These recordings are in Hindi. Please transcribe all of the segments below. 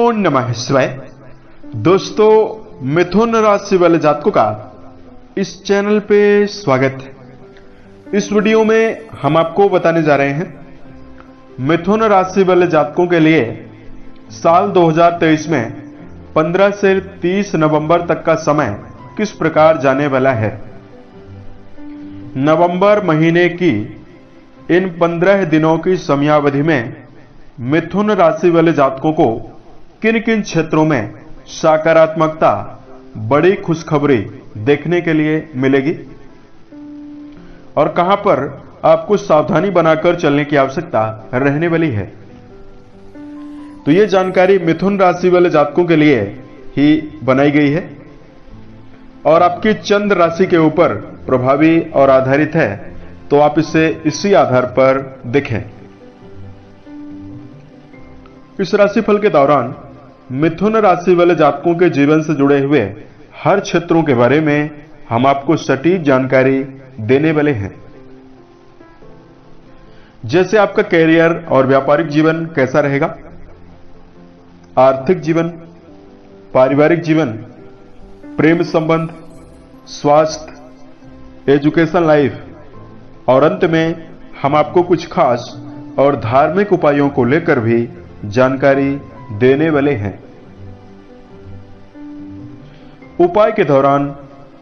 नमो नमः शिवाय। दोस्तों, मिथुन राशि वाले जातकों का इस चैनल पे स्वागत है। इस वीडियो में हम आपको बताने जा रहे हैं मिथुन राशि वाले जातकों के लिए साल 2023 में 15 से 30 नवंबर तक का समय किस प्रकार जाने वाला है। नवंबर महीने की इन 15 दिनों की समयावधि में मिथुन राशि वाले जातकों को किन किन क्षेत्रों में सकारात्मकता, बड़ी खुशखबरी देखने के लिए मिलेगी और कहां पर आपको सावधानी बनाकर चलने की आवश्यकता रहने वाली है। तो यह जानकारी मिथुन राशि वाले जातकों के लिए ही बनाई गई है और आपकी चंद्र राशि के ऊपर प्रभावी और आधारित है, तो आप इसे इसी आधार पर देखें। इस राशिफल के दौरान मिथुन राशि वाले जातकों के जीवन से जुड़े हुए हर क्षेत्रों के बारे में हम आपको सटीक जानकारी देने वाले हैं। जैसे आपका कैरियर और व्यापारिक जीवन कैसा रहेगा, आर्थिक जीवन, पारिवारिक जीवन, प्रेम संबंध, स्वास्थ्य, एजुकेशन लाइफ और अंत में हम आपको कुछ खास और धार्मिक उपायों को लेकर भी जानकारी देने वाले हैं। उपाय के दौरान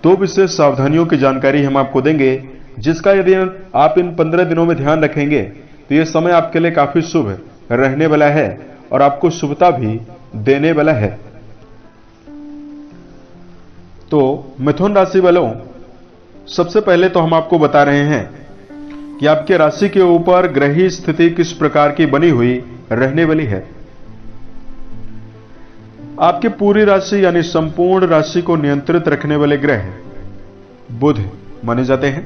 दो विशेष सावधानियों की जानकारी हम आपको देंगे, जिसका यदि आप इन 15 दिनों में ध्यान रखेंगे तो यह समय आपके लिए काफी शुभ रहने वाला है और आपको शुभता भी देने वाला है। तो मिथुन राशि वालों, सबसे पहले तो हम आपको बता रहे हैं कि आपके राशि के ऊपर ग्रही स्थिति किस प्रकार की बनी हुई रहने वाली है। आपकी पूरी राशि यानी संपूर्ण राशि को नियंत्रित रखने वाले ग्रह बुध माने जाते हैं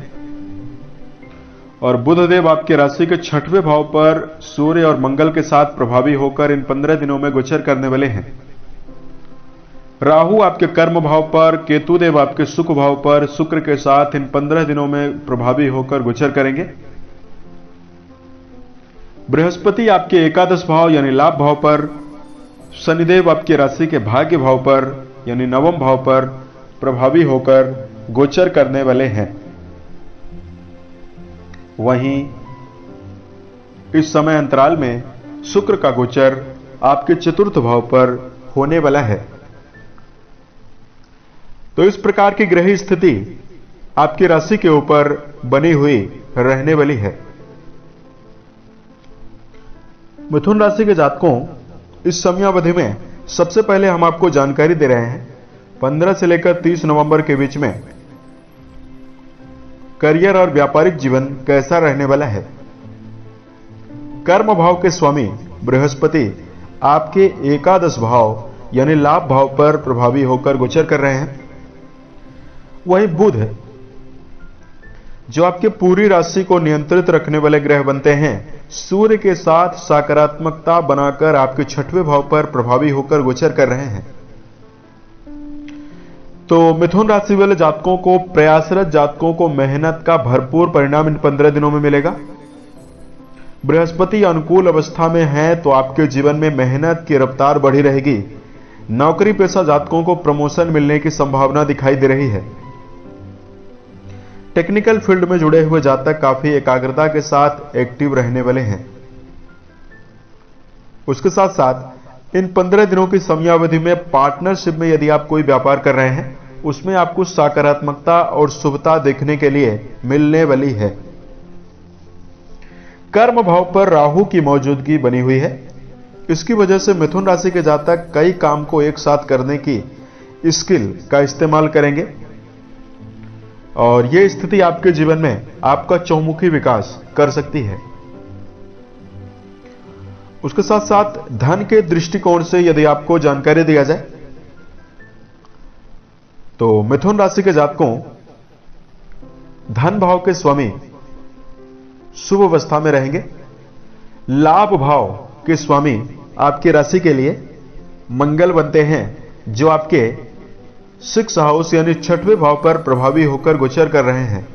और बुध देव आपके राशि के 6वें भाव पर सूर्य और मंगल के साथ प्रभावी होकर इन 15 दिनों में गोचर करने वाले हैं। राहु आपके कर्म भाव पर, केतु देव आपके सुख भाव पर शुक्र के साथ इन 15 दिनों में प्रभावी होकर गोचर करेंगे। बृहस्पति आपके एकादश भाव यानी लाभ भाव पर, शनिदेव आपके राशि के भाग्य भाव पर यानी नवम भाव पर प्रभावी होकर गोचर करने वाले हैं। वहीं इस समय अंतराल में शुक्र का गोचर आपके चतुर्थ भाव पर होने वाला है। तो इस प्रकार की ग्रही स्थिति आपकी राशि के ऊपर बनी हुई रहने वाली है। मिथुन राशि के जातकों, इस समयावधि में सबसे पहले हम आपको जानकारी दे रहे हैं 15 से लेकर 30 नवंबर के बीच में करियर और व्यापारिक जीवन कैसा रहने वाला है। कर्म भाव के स्वामी बृहस्पति आपके एकादश भाव यानी लाभ भाव पर प्रभावी होकर गोचर कर रहे हैं। वही बुध जो आपके पूरी राशि को नियंत्रित रखने वाले ग्रह बनते हैं, सूर्य के साथ सकारात्मकता बनाकर आपके 6वें भाव पर प्रभावी होकर गोचर कर रहे हैं। तो मिथुन राशि वाले जातकों को, प्रयासरत जातकों को मेहनत का भरपूर परिणाम इन 15 दिनों में मिलेगा। बृहस्पति अनुकूल अवस्था में है तो आपके जीवन में मेहनत की रफ्तार बढ़ी रहेगी। नौकरी पेशा जातकों को प्रमोशन मिलने की संभावना दिखाई दे रही है। टेक्निकल फील्ड में जुड़े हुए जातक काफी एकाग्रता के साथ एक्टिव रहने वाले हैं। उसके साथ साथ इन 15 दिनों की समयावधि में पार्टनरशिप में यदि आप कोई व्यापार कर रहे हैं, उसमें आपको सकारात्मकता और शुभता देखने के लिए मिलने वाली है। कर्म भाव पर राहु की मौजूदगी बनी हुई है। इसकी वजह से मिथुन राशि के जातक कई काम को एक साथ करने की स्किल का इस्तेमाल करेंगे और यह स्थिति आपके जीवन में आपका चौमुखी विकास कर सकती है। उसके साथ साथ धन के दृष्टिकोण से यदि आपको जानकारी दिया जाए तो मिथुन राशि के जातकों, धन भाव के स्वामी शुभ अवस्था में रहेंगे। लाभ भाव के स्वामी आपकी राशि के लिए मंगल बनते हैं, जो आपके 6 हाउस यानी 6वें भाव पर प्रभावी होकर गोचर कर रहे हैं।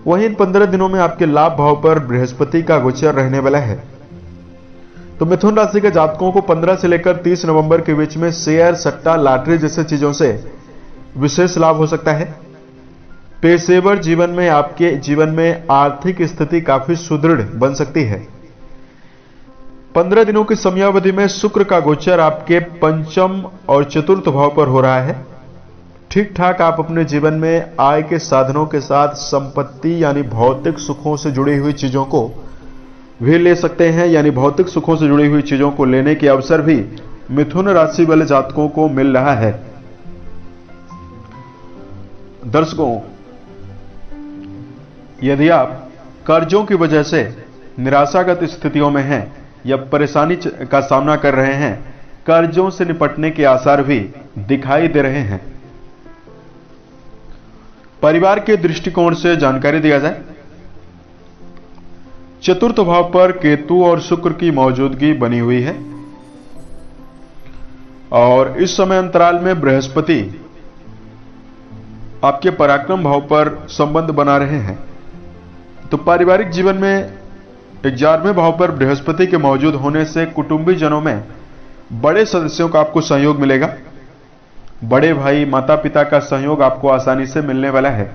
वहीं इन 15 दिनों में आपके लाभ भाव पर बृहस्पति का गोचर रहने वाला है। तो मिथुन राशि के जातकों को 15 से लेकर 30 नवंबर के बीच में शेयर, सट्टा, लॉटरी जैसे चीजों से विशेष लाभ हो सकता है। पेशेवर जीवन में आपके जीवन में आर्थिक स्थिति काफी सुदृढ़ बन सकती है। 15 दिनों की समयावधि में शुक्र का गोचर आपके पंचम और चतुर्थ भाव पर हो रहा है। ठीक ठाक आप अपने जीवन में आय के साधनों के साथ संपत्ति यानी भौतिक सुखों से जुड़ी हुई चीजों को भी ले सकते हैं, यानी भौतिक सुखों से जुड़ी हुई चीजों को लेने के अवसर भी मिथुन राशि वाले जातकों को मिल रहा है। दर्शकों, यदि आप कर्जों की वजह से निराशागत स्थितियों में हैं या परेशानी का सामना कर रहे हैं, कर्जों से निपटने के आसार भी दिखाई दे रहे हैं। परिवार के दृष्टिकोण से जानकारी दिया जाए। चतुर्थ भाव पर केतु और शुक्र की मौजूदगी बनी हुई है और इस समय अंतराल में बृहस्पति आपके पराक्रम भाव पर संबंध बना रहे हैं। तो पारिवारिक जीवन में 11वें भाव पर बृहस्पति के मौजूद होने से कुटुंबी जनों में बड़े सदस्यों का आपको सहयोग मिलेगा। बड़े भाई, माता पिता का सहयोग आपको आसानी से मिलने वाला है।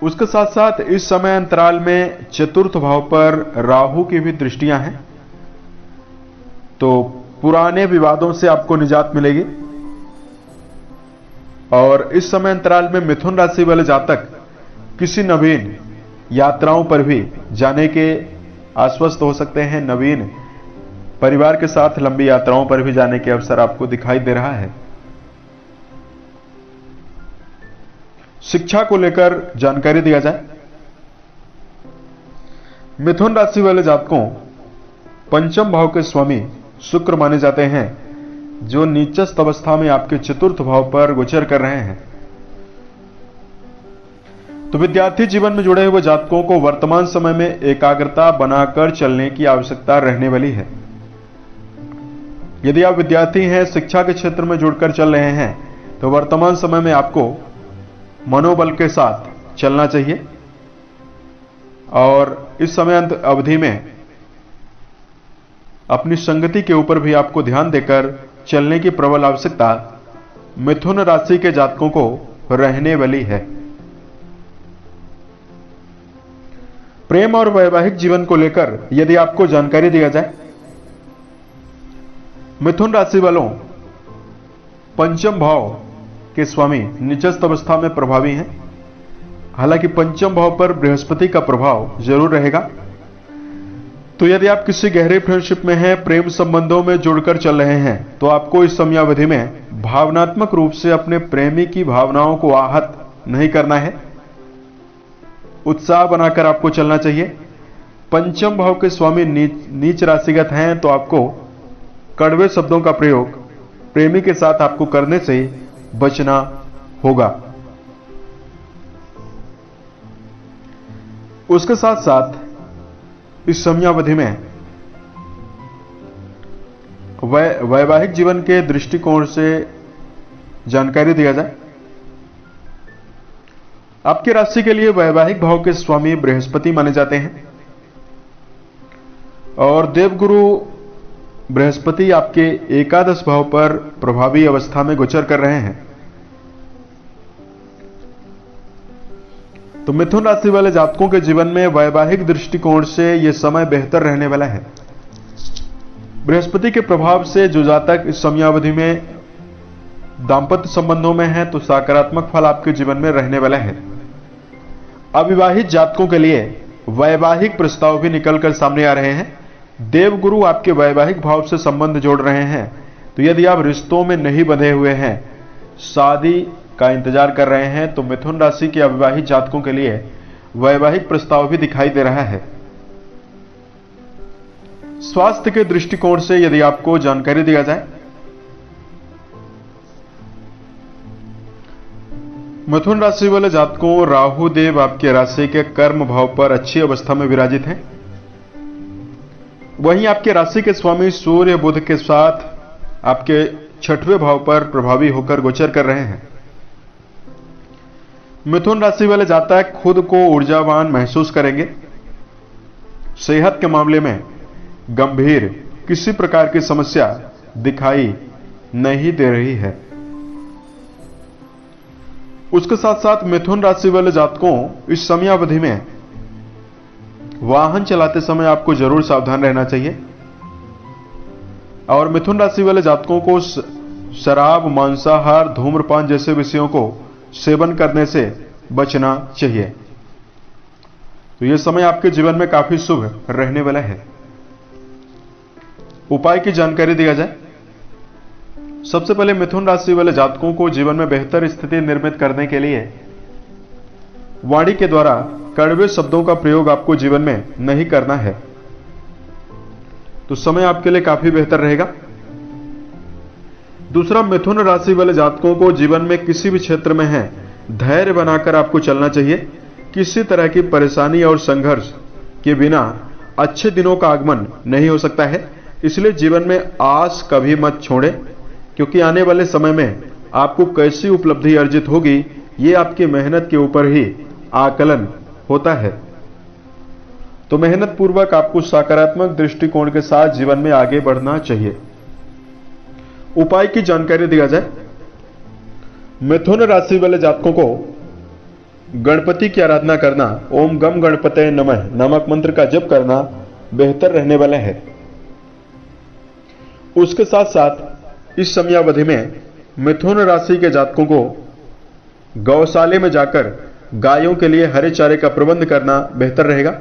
उसके साथ साथ इस समय अंतराल में चतुर्थ भाव पर राहु की भी दृष्टियां हैं, तो पुराने विवादों से आपको निजात मिलेगी। और इस समय अंतराल में मिथुन राशि वाले जातक किसी नवीन यात्राओं पर भी जाने के आश्वस्त हो सकते हैं। नवीन परिवार के साथ लंबी यात्राओं पर भी जाने के अवसर आपको दिखाई दे रहा है। शिक्षा को लेकर जानकारी दिया जाए। मिथुन राशि वाले जातकों पंचम भाव के स्वामी शुक्र माने जाते हैं, जो नीचस्थ अवस्था में आपके चतुर्थ भाव पर गोचर कर रहे हैं। तो विद्यार्थी जीवन में जुड़े हुए जातकों को वर्तमान समय में एकाग्रता बनाकर चलने की आवश्यकता रहने वाली है। यदि आप विद्यार्थी हैं, शिक्षा के क्षेत्र में जुड़कर चल रहे हैं, तो वर्तमान समय में आपको मनोबल के साथ चलना चाहिए और इस समय अवधि में अपनी संगति के ऊपर भी आपको ध्यान देकर चलने की प्रबल आवश्यकता मिथुन राशि के जातकों को रहने वाली है। प्रेम और वैवाहिक जीवन को लेकर यदि आपको जानकारी दिया जाए, मिथुन राशि वालों पंचम भाव के स्वामी नीचस्थ अवस्था में प्रभावी हैं। हालांकि पंचम भाव पर बृहस्पति का प्रभाव जरूर रहेगा। तो यदि आप किसी गहरे फ्रेंडशिप में हैं, प्रेम संबंधों में जुड़कर चल रहे हैं, तो आपको इस समयावधि में भावनात्मक रूप से अपने प्रेमी की भावनाओं को आहत नहीं करना है। उत्साह बनाकर आपको चलना चाहिए। पंचम भाव के स्वामी नीच राशिगत हैं, तो आपको कड़वे शब्दों का प्रयोग प्रेमी के साथ आपको करने से बचना होगा। उसके साथ साथ इस समयावधि में वैवाहिक जीवन के दृष्टिकोण से जानकारी दिया जाए। आपकी राशि के लिए वैवाहिक भाव के स्वामी बृहस्पति माने जाते हैं और देवगुरु बृहस्पति आपके एकादश भाव पर प्रभावी अवस्था में गोचर कर रहे हैं। तो मिथुन राशि वाले जातकों के जीवन में वैवाहिक दृष्टिकोण से यह समय बेहतर रहने वाला है। बृहस्पति के प्रभाव से जो जातक इस समयावधि में दांपत्य संबंधों में है, तो सकारात्मक फल आपके जीवन में रहने वाला है। अविवाहित जातकों के लिए वैवाहिक प्रस्ताव भी निकलकर सामने आ रहे हैं। देवगुरु आपके वैवाहिक भाव से संबंध जोड़ रहे हैं। तो यदि आप रिश्तों में नहीं बंधे हुए हैं, शादी का इंतजार कर रहे हैं, तो मिथुन राशि के अविवाहित जातकों के लिए वैवाहिक प्रस्ताव भी दिखाई दे रहा है। स्वास्थ्य के दृष्टिकोण से यदि आपको जानकारी दिया जाए, मिथुन राशि वाले जातकों राहु देव आपके राशि के कर्म भाव पर अच्छी अवस्था में विराजित हैं। वहीं आपके राशि के स्वामी सूर्य बुध के साथ आपके 6वें भाव पर प्रभावी होकर गोचर कर रहे हैं। मिथुन राशि वाले जातक खुद को ऊर्जावान महसूस करेंगे। सेहत के मामले में गंभीर किसी प्रकार की समस्या दिखाई नहीं दे रही है। उसके साथ साथ मिथुन राशि वाले जातकों इस समयावधि में वाहन चलाते समय आपको जरूर सावधान रहना चाहिए और मिथुन राशि वाले जातकों को शराब, मांसाहार, धूम्रपान जैसे विषयों को सेवन करने से बचना चाहिए। तो यह समय आपके जीवन में काफी शुभ रहने वाला है। उपाय की जानकारी दिया जाए। सबसे पहले मिथुन राशि वाले जातकों को जीवन में बेहतर स्थिति निर्मित करने के लिए वाणी के द्वारा कड़वे शब्दों का प्रयोग आपको जीवन में नहीं करना है। तो समय आपके लिए काफी बेहतर रहेगा। दूसरा, मिथुन राशि वाले जातकों को जीवन में किसी भी क्षेत्र में है धैर्य बनाकर आपको चलना चाहिए। किसी तरह की परेशानी और संघर्ष के बिना अच्छे दिनों का आगमन नहीं हो सकता है। इसलिए जीवन में आस कभी मत छोड़ें, क्योंकि आने वाले समय में आपको कैसी उपलब्धि अर्जित होगी ये आपकी मेहनत के ऊपर ही आकलन होता है। तो मेहनत पूर्वक आपको सकारात्मक दृष्टिकोण के साथ जीवन में आगे बढ़ना चाहिए। उपाय की जानकारी दिया जाए। मिथुन राशि वाले जातकों को गणपति की आराधना करना, ओम गम गणपतये नमः नामक मंत्र का जप करना बेहतर रहने वाला है। उसके साथ साथ इस समयावधि में मिथुन राशि के जातकों को गौशाले में जाकर गायों के लिए हरे चारे का प्रबंध करना बेहतर रहेगा।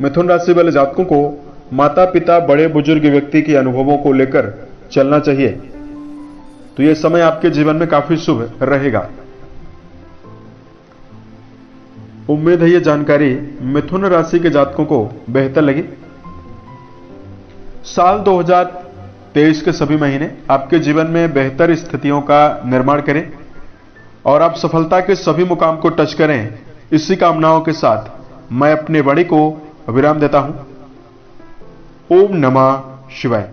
मिथुन राशि वाले जातकों को माता पिता, बड़े बुजुर्ग व्यक्ति के अनुभवों को लेकर चलना चाहिए। तो यह समय आपके जीवन में काफी शुभ रहेगा। उम्मीद है यह जानकारी मिथुन राशि के जातकों को बेहतर लगी। साल 2023 के सभी महीने आपके जीवन में बेहतर स्थितियों का निर्माण करें और आप सफलता के सभी मुकाम को टच करें। इसी कामनाओं के साथ मैं अपने वाणी को विराम देता हूं। ओम नमः शिवाय।